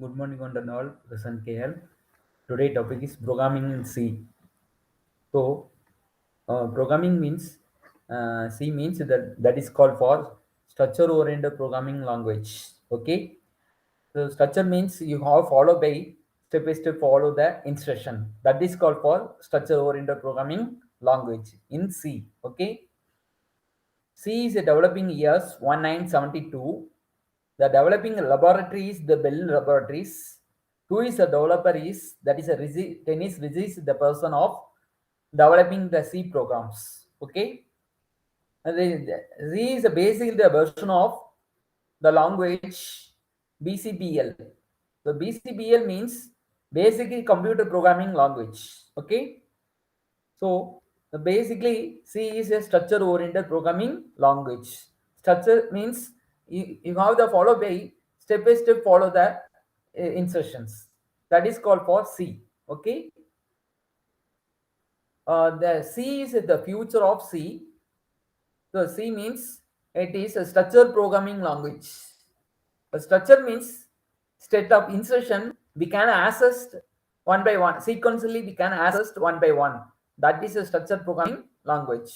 Good morning, one and all. Present KL. Today topic is programming in C. So, programming means C means that is called for structure-oriented programming language. Okay. So structure means you have follow by step by step follow the instruction. That is called for structure-oriented programming language in C. Okay. C is developing years 1972. The developing laboratory is the Bell Laboratories. Who is a developer is that is a Dennis Rizzi is the person of developing the C programs. Okay, and Z is basically the version of the language BCBL. So BCBL means basically computer programming language. Okay, so basically, C is a structure-oriented programming language. Structure means you have the follow by step follow the instructions. That is called for C. Okay. The C is the future of C. So C means it is a structure programming language. A structure means state of insertion we can access one by one. Sequentially we can access one by one. That is a structure programming language.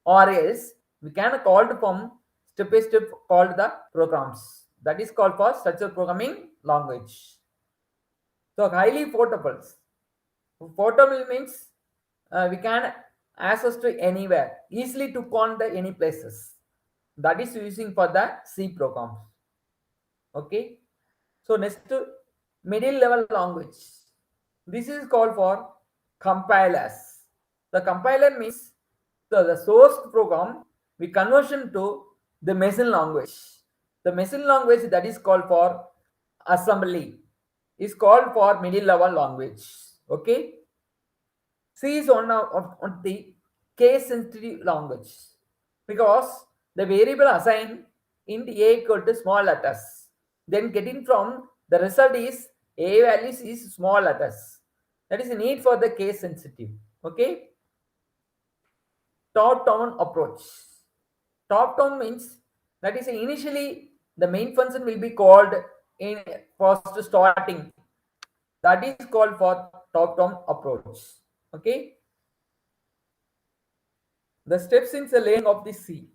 Or else we can call from step by step called the programs. That is called for structure programming language. So highly portable. Portable means we can access to anywhere, easily to on the any places. That is using for the C programs. Okay. So next middle level language. This is called for compilers. The compiler means the source program we conversion to the machine language. The machine language that is called for assembly is called for middle level language. Okay. C is one of the case sensitive language because the variable assigned int a equal to small letters. Then getting from the result is a values is small letters. That is the need for the case sensitive. Okay. Top down approach. Top down means that is initially the main function will be called in first starting. That is called for top down approach. Okay. The steps in the laying of the C.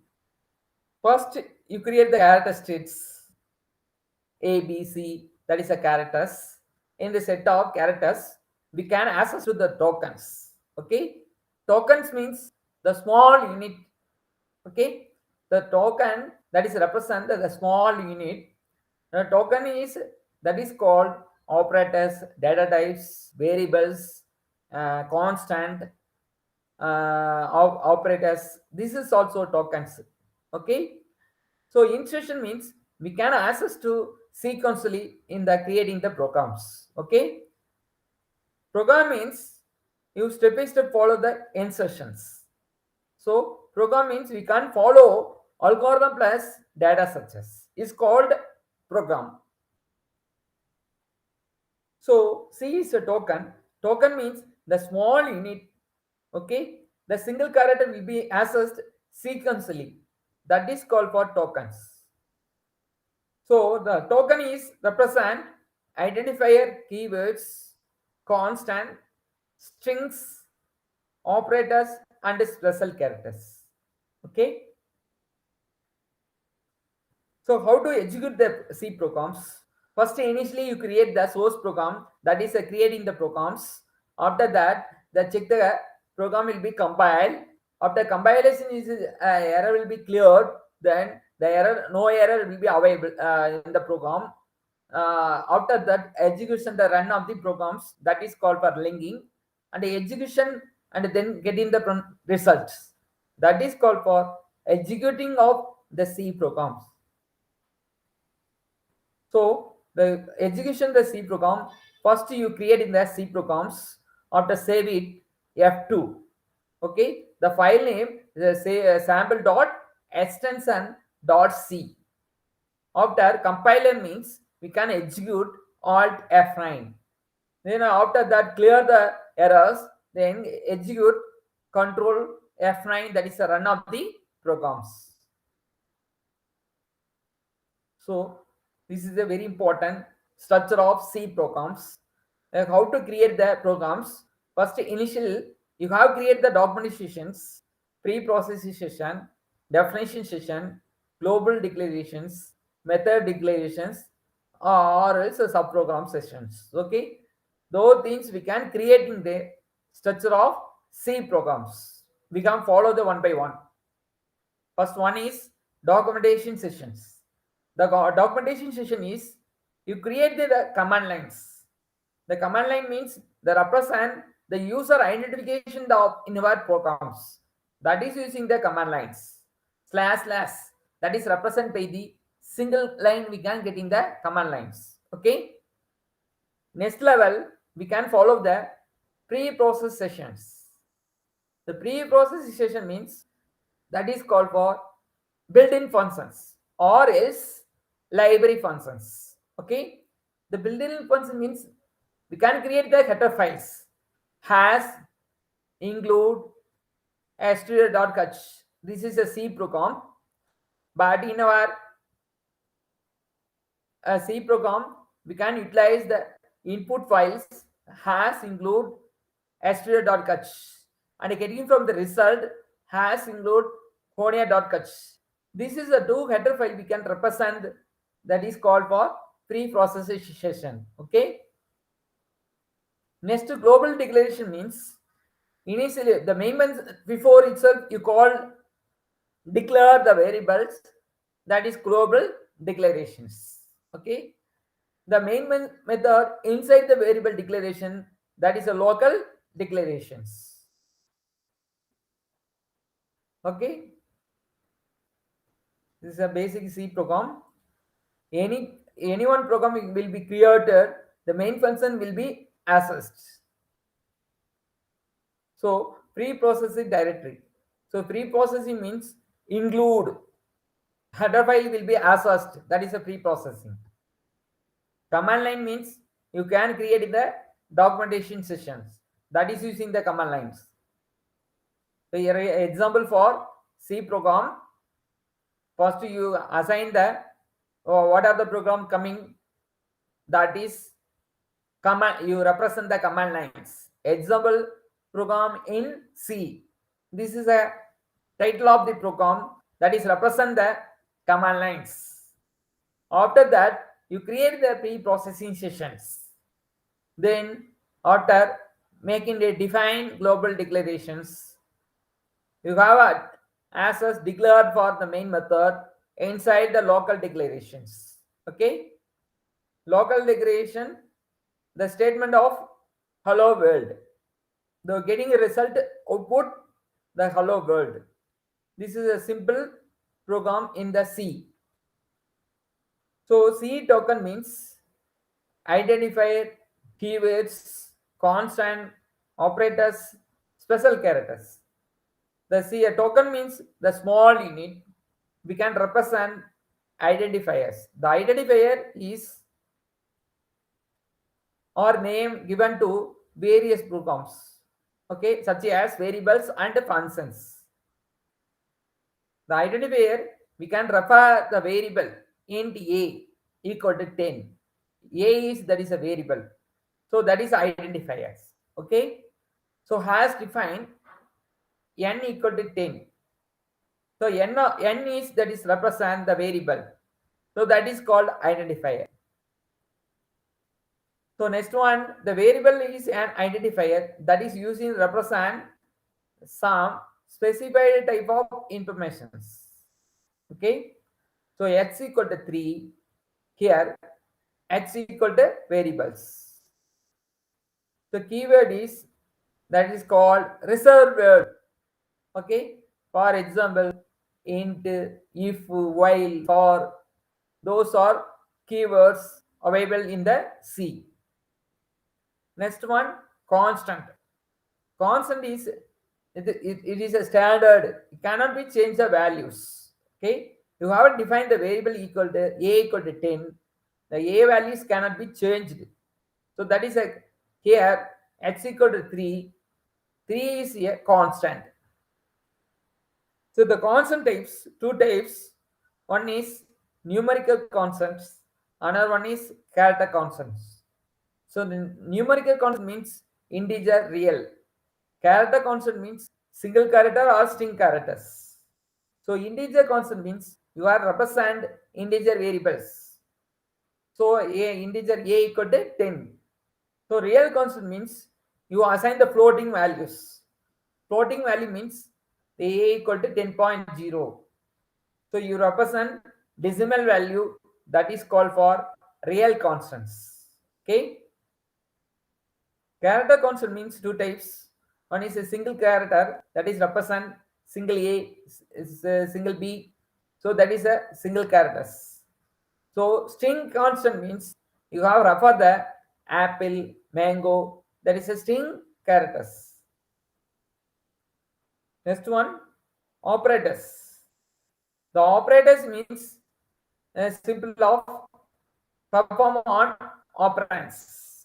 First, you create the character states A, B, C, that is a characters. In the set of characters, we can access to the tokens. Okay, tokens means the small unit. Okay, the token that is represent the small unit. The token is that is called operators, data types, variables, constant, operators. This is also tokens. Okay, so insertion means we can access to sequentially in the creating the programs. Okay, program means you step by step follow the insertions. So program means we can follow algorithm plus data structures is called program. So C is a token. Token means the small unit. Okay, the single character will be accessed sequentially. That is called for tokens. So the token is represent identifier, keywords, constant, strings, operators, and special characters. Okay. So how to execute the C programs? First, initially you create the source program, that is creating the programs. After that, the check the program will be compiled. After compilation is error will be cleared. Then the error, no error will be available in the program. After that, execution, the run of the programs, that is called for linking, and the execution, and then getting the results. That is called for executing of the C programs. So the execution the C program, first you create in the C programs, after save it F2. Okay, the file name is say sample dot extension dot C. After compiler means we can execute alt F9. Then after that clear the errors, then execute control F9, that is the run of the programs. So this is a very important. structure of C programs. How to create the programs? First, initial you have created the documentations, pre-processing session, definition session, global declarations, method declarations, or else subprogram sessions. Okay, those things we can create in the structure of C programs. We can follow the one by one. First one is documentation sessions. The documentation session is you create the command lines. The command line means the represent the user identification of in our programs. That is using the command lines. Slash slash that is represent by the single line we can get in the command lines. Okay. Next level we can follow the pre-process sessions. The pre-process session means that is called for built-in functions or else library functions. Okay, the built-in function means we can create the header files has include str.catch. This is a C program, but in our C program we can utilize the input files has include str.catch and getting from the result has include honia.catch. This is a two header file we can represent that is called for pre-processing. Okay. Next, global declaration means initially the main ones before itself you call declare the variables, that is global declarations. Okay. The main method inside the variable declaration, that is a local declarations. Okay. This is a basic C program. Any one program will be created, the main function will be accessed. So pre-processing directory. So pre-processing means include header file will be accessed, that is a pre-processing. Command line means you can create the documentation sessions, that is using the command lines. So here example for C program. First you assign the what are the program coming, that is command, you represent the command lines. Example program in C. This is a title of the program, that is represent the command lines. After that you create the pre-processing sessions. Then after making a defined global declarations, you have a access declared for the main method inside the local declarations. Okay, local declaration, the statement of hello world, the getting a result output the hello world. This is a simple program in the C. So C token means identifier, keywords, constant, operators, special characters. The C a token means the small unit. We can represent identifiers. The identifier is or name given to various programs, okay, such as variables and functions. The identifier we can refer the variable int a equal to 10. A is that is a variable, so that is identifiers. Okay, so has defined n equal to 10. So n is that is represent the variable, so that is called identifier. So next one, the variable is an identifier that is used in represent some specified type of informations. Okay, so x equal to 3, here x equal to variables. The keyword is that is called reserved word. Okay, for example, int, if, while, for, those are keywords available in the C. Next one, constant. Constant is it is a standard. It cannot be changed the values. Okay, you have defined the variable equal to a equal to 10. The a values cannot be changed. So that is a here x equal to 3. 3 is a constant. So the constant types, two types. One is numerical constants. Another one is character constants. So the numerical constant means integer real. Character constant means single character or string characters. So integer constant means you are represent integer variables. So a integer a equal to 10. So real constant means you assign the floating values. Floating value means the a equal to 10.0. So you represent decimal value, that is called for real constants. Okay. Character constant means two types. One is a single character, that is represent single A, single B. So that is a single characters. So string constant means you have refer the apple, mango, that is a string characters. Next one, operators. The operators means a simple of perform on operands.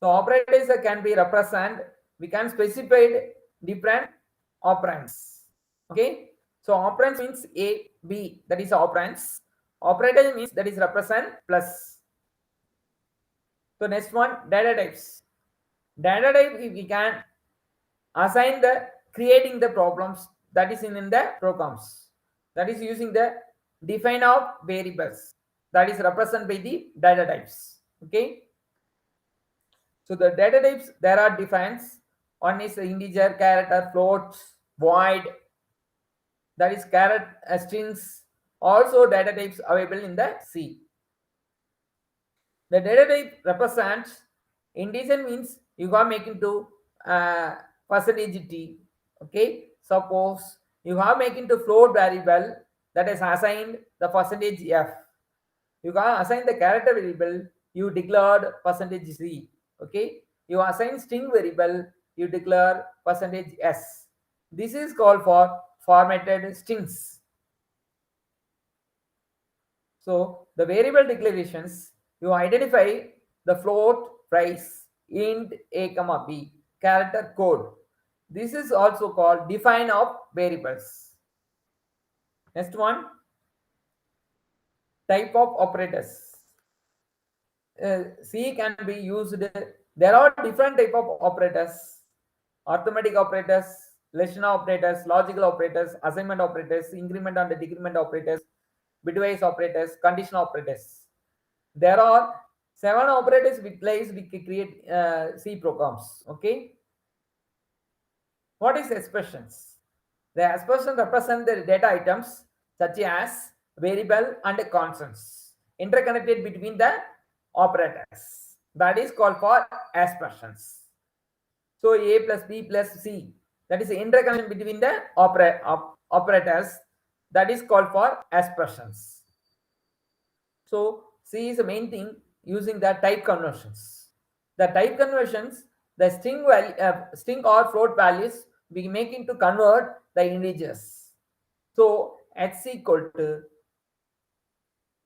So operators can be represent. We can specify different operands. Okay. So operands means A, B, that is operands. Operator means that is represent plus. So next one, data types. Data type we can assign the creating the problems, that is in the programs. That is using the define of variables, that is represented by the data types. Okay. So the data types there are defines. One is the integer, character, floats, void, that is strings. Also data types available in the C. The data type represents integer means you are making to percentage t. Okay. Suppose you are making to float variable, that is assigned the percentage f. You can assign the character variable, you declared percentage c. Okay. You assign string variable, you declare percentage s. This is called for formatted strings. So the variable declarations, you identify the float, price, int a comma b, character code. This is also called define of variables. Next one, type of operators. C can be used. There are different type of operators: arithmetic operators, relational operators, logical operators, assignment operators, increment and decrement operators, bitwise operators, conditional operators. There are 7 operators with place we can create C programs. Okay. What is expressions? The expression represent the data items such as variable and constants interconnected between the operators. That is called for expressions. So A plus B plus C, that is the interconnection between the operators, that is called for expressions. So C is the main thing using the type conversions. The type conversions, the string value, string or float values we making to convert the integers. So x equal to,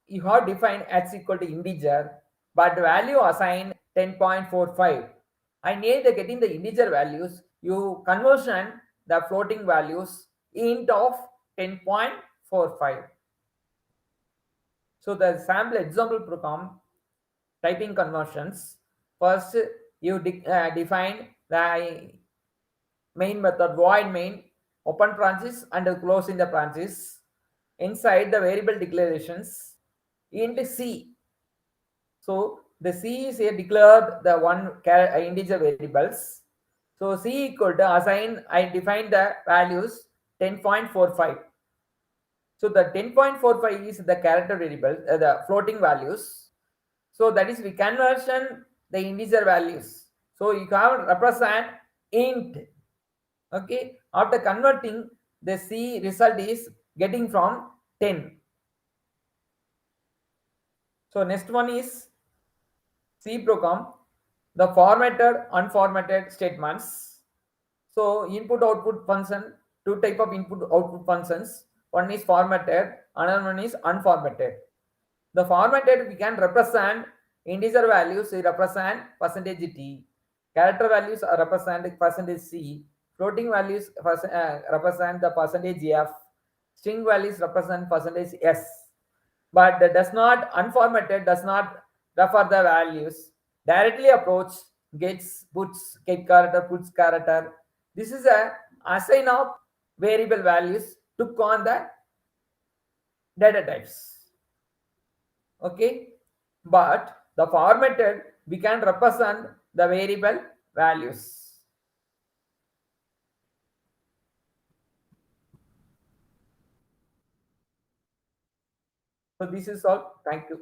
you have defined x equal to integer, but the value assigned 10.45. And here the getting the integer values, you conversion the floating values int of 10.45. So the sample example program typing conversions. First, you define the main method void main, open branches and closing the branches. Inside the variable declarations int c. So the c is here declared the one integer variables. So c equal to assign, I define the values 10.45. So the 10.45 is the character variable, the floating values. So that is we conversion the integer values. So you can represent int. Okay. After converting, the C result is getting from 10. So next one is C program, the formatted, unformatted statements. So input output function, two type of input output functions. One is formatted, another one is unformatted. The formatted we can represent integer values, we represent percentage t, character values are represent percentage c, floating values represent the percentage f, string values represent percentage s. but that does not unformatted does not refer the values. Directly approach gets puts get character puts character. This is a assign of variable values took on the data types. Okay, but the formatted we can represent the variable values. So this is all. Thank you.